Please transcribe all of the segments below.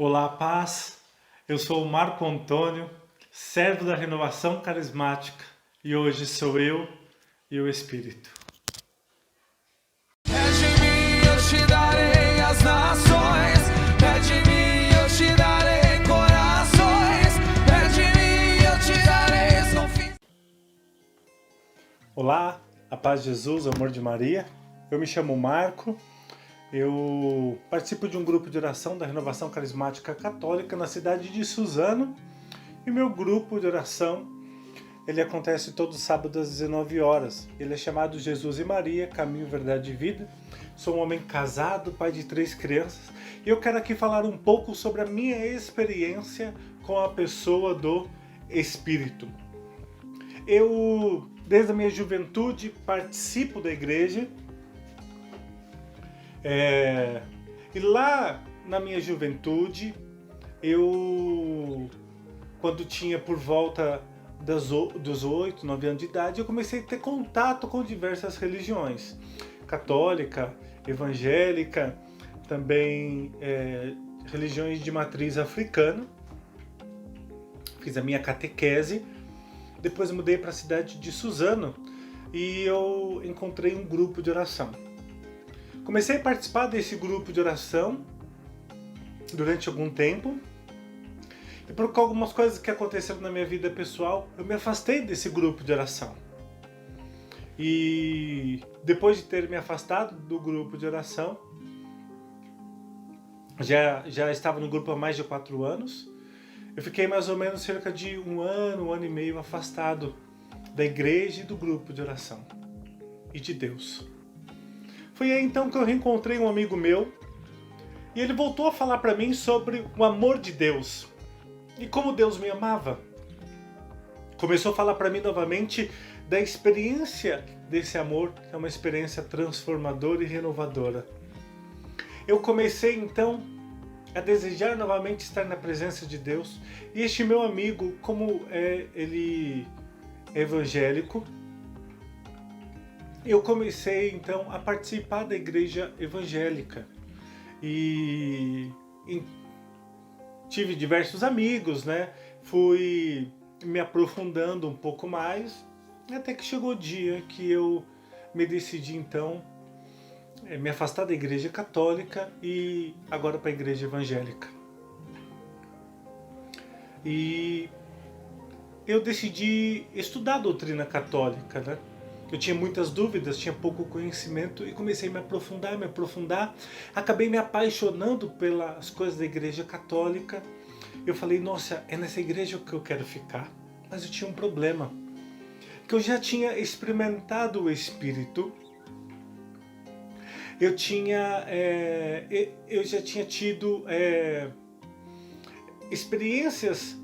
Olá, paz. Eu sou o Marco Antônio, servo da Renovação Carismática, e hoje sou eu e o Espírito. Pede em mim, eu te darei as nações. Pede em mim, eu te darei corações. Pede em mim, eu te darei os confins. Olá, a paz de Jesus, o amor de Maria. Eu me chamo Marco. Eu participo de um grupo de oração da Renovação Carismática Católica na cidade de Suzano. E meu grupo de oração, ele acontece todo sábado às 19 horas. Ele é chamado Jesus e Maria, Caminho, Verdade e Vida. Sou um homem casado, pai de 3 crianças. E eu quero aqui falar um pouco sobre a minha experiência com a pessoa do Espírito. Eu, desde a minha juventude, participo da igreja. E lá na minha juventude, quando tinha por volta dos 8, 9 anos de idade, eu comecei a ter contato com diversas religiões. Católica, evangélica, também religiões de matriz africana. Fiz a minha catequese. Depois eu mudei para a cidade de Suzano e eu encontrei um grupo de oração. Comecei a participar desse grupo de oração durante algum tempo. E por algumas coisas que aconteceram na minha vida pessoal, eu me afastei desse grupo de oração. E depois de ter me afastado do grupo de oração, já estava no grupo há mais de 4 anos, eu fiquei mais ou menos cerca de um ano e meio afastado da igreja e do grupo de oração e de Deus. Foi aí então que eu reencontrei um amigo meu e ele voltou a falar para mim sobre o amor de Deus e como Deus me amava. Começou a falar para mim novamente da experiência desse amor, que é uma experiência transformadora e renovadora. Eu comecei então a desejar novamente estar na presença de Deus. E este meu amigo, como ele é evangélico, eu comecei então a participar da igreja evangélica. E tive diversos amigos, né? Fui me aprofundando um pouco mais, até que chegou o dia que eu me decidi então me afastar da igreja católica e agora para a igreja evangélica. E eu decidi estudar a doutrina católica, né? Eu tinha muitas dúvidas, tinha pouco conhecimento e comecei a me aprofundar. Acabei me apaixonando pelas coisas da igreja católica. Eu falei, nossa, é nessa igreja que eu quero ficar. Mas eu tinha um problema, que eu já tinha experimentado o Espírito. Eu já tinha tido experiências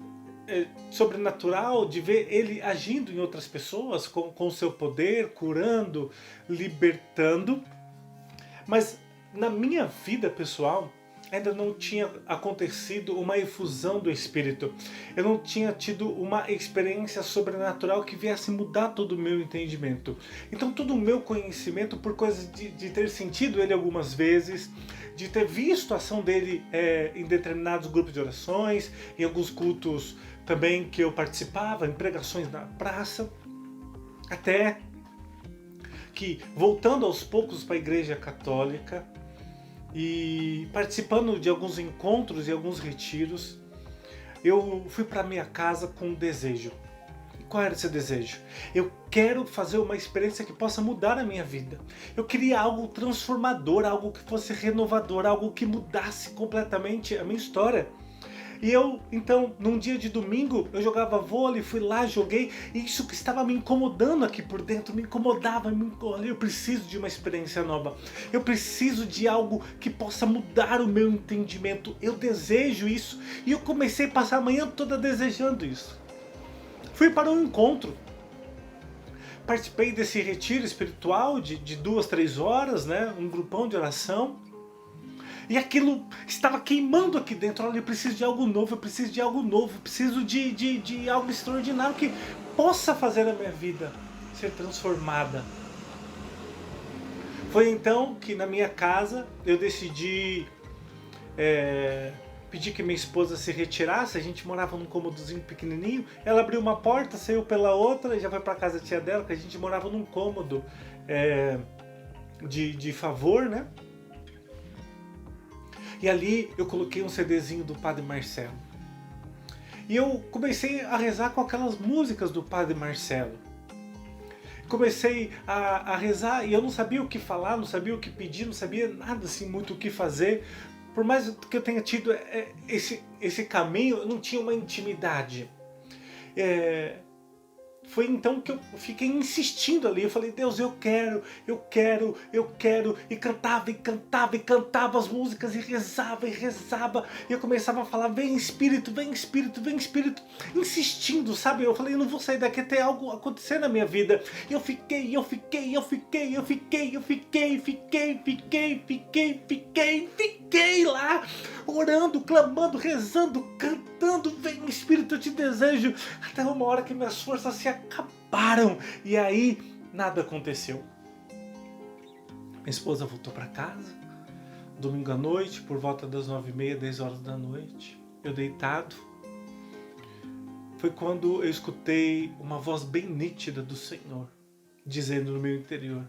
sobrenatural de ver ele agindo em outras pessoas com o seu poder, curando, libertando. Mas na minha vida pessoal ainda não tinha acontecido uma efusão do Espírito. Eu não tinha tido uma experiência sobrenatural que viesse mudar todo o meu entendimento. Então todo o meu conhecimento, por coisa de ter sentido ele algumas vezes, de ter visto a ação dele em determinados grupos de orações, em alguns cultos também que eu participava, em pregações na praça, até que, voltando aos poucos para a igreja católica e participando de alguns encontros e alguns retiros, eu fui para minha casa com um desejo. E qual era esse desejo? Eu quero fazer uma experiência que possa mudar a minha vida. Eu queria algo transformador, algo que fosse renovador, algo que mudasse completamente a minha história. E eu, então, num dia de domingo, eu jogava vôlei, fui lá, joguei, e isso que estava me incomodando aqui por dentro, me incomodava, eu preciso de uma experiência nova, eu preciso de algo que possa mudar o meu entendimento, eu desejo isso, e eu comecei a passar a manhã toda desejando isso. Fui para um encontro, participei desse retiro espiritual de 2, 3 horas, né, um grupão de oração. E aquilo estava queimando aqui dentro. Olha, eu preciso de algo novo, eu preciso de algo novo, eu preciso de algo extraordinário que possa fazer a minha vida ser transformada. Foi então que na minha casa eu decidi pedi que minha esposa se retirasse, a gente morava num cômodozinho pequenininho, ela abriu uma porta, saiu pela outra e já foi para casa da tia dela, que a gente morava num cômodo de favor, né? E ali eu coloquei um CDzinho do Padre Marcelo. E eu comecei a rezar com aquelas músicas do Padre Marcelo. Comecei a rezar e eu não sabia o que falar, não sabia o que pedir, não sabia nada assim muito o que fazer. Por mais que eu tenha tido esse caminho, eu não tinha uma intimidade. Foi então que eu fiquei insistindo ali. Eu falei, Deus, eu quero. E cantava as músicas e rezava. E eu começava a falar, vem Espírito. Insistindo, sabe? Eu falei, eu não vou sair daqui até algo acontecer na minha vida. E eu fiquei lá, orando, clamando, rezando, cantando, vem Espírito, eu te desejo. Até uma hora que minhas forças se acabaram. E aí, nada aconteceu. Minha esposa voltou para casa, domingo à noite, por volta das 9h30, 10 horas da noite. Eu deitado. Foi quando eu escutei uma voz bem nítida do Senhor, dizendo no meu interior,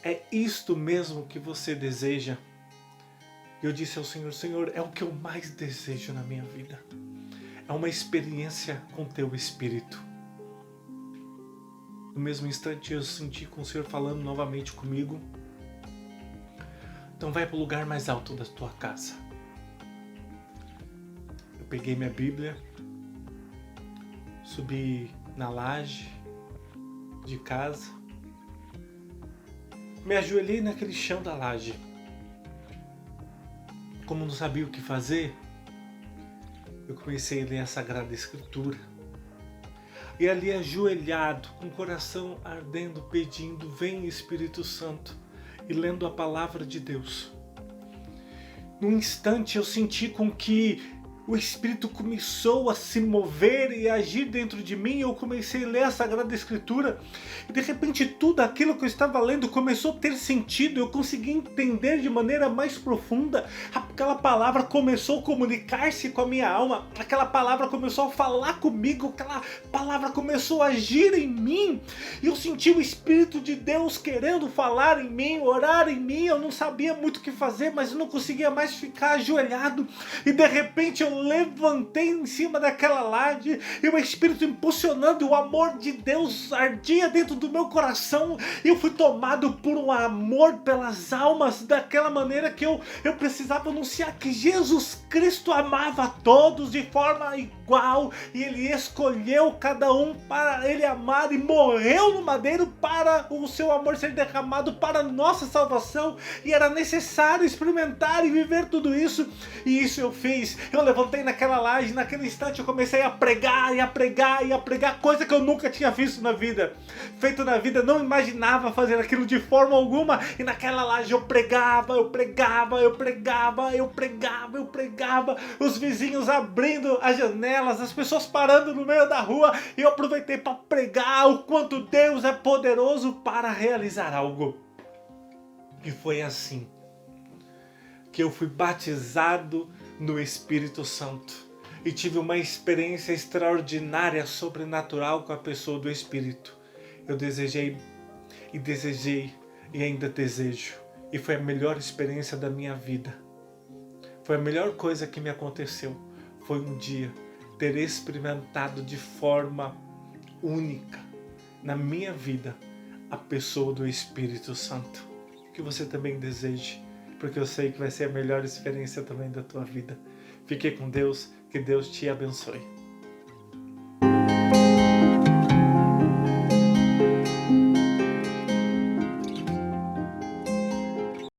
é isto mesmo que você deseja? E eu disse ao Senhor, Senhor, é o que eu mais desejo na minha vida. É uma experiência com Teu Espírito. No mesmo instante eu senti com o Senhor falando novamente comigo. Então vai para o lugar mais alto da tua casa. Eu peguei minha Bíblia, subi na laje de casa, me ajoelhei naquele chão da laje. Como não sabia o que fazer, eu comecei a ler a Sagrada Escritura. E ali ajoelhado, com o coração ardendo, pedindo, vem Espírito Santo, e lendo a palavra de Deus. Num instante eu senti com que o Espírito começou a se mover e agir dentro de mim. Eu comecei a ler a Sagrada Escritura e de repente tudo aquilo que eu estava lendo começou a ter sentido. Eu consegui entender de maneira mais profunda. Aquela palavra começou a comunicar-se com a minha alma. Aquela palavra começou a falar comigo. Aquela palavra começou a agir em mim. E eu senti o Espírito de Deus querendo falar em mim, orar em mim. Eu não sabia muito o que fazer, mas eu não conseguia mais ficar ajoelhado. E de repente eu levantei em cima daquela laje e o Espírito impulsionando, o amor de Deus ardia dentro do meu coração e eu fui tomado por um amor pelas almas daquela maneira que eu precisava anunciar que Jesus Cristo amava a todos de forma igual e Ele escolheu cada um para Ele amar e morreu no madeiro para o seu amor ser derramado para a nossa salvação, e era necessário experimentar e viver tudo isso, e isso eu fiz. Eu levantei naquela laje, naquele instante eu comecei a pregar, coisa que eu nunca tinha visto na vida, feito na vida, não imaginava fazer aquilo de forma alguma, e naquela laje eu pregava, os vizinhos abrindo as janelas, as pessoas parando no meio da rua, e eu aproveitei para pregar o quanto Deus é poderoso para realizar algo. E foi assim que eu fui batizado no Espírito Santo e tive uma experiência extraordinária, sobrenatural com a pessoa do Espírito. Eu desejei e ainda desejo, e foi a melhor experiência da minha vida. Foi a melhor coisa que me aconteceu, foi um dia ter experimentado de forma única na minha vida a pessoa do Espírito Santo. Que você também deseje, porque eu sei que vai ser a melhor experiência também da tua vida. Fique com Deus, que Deus te abençoe.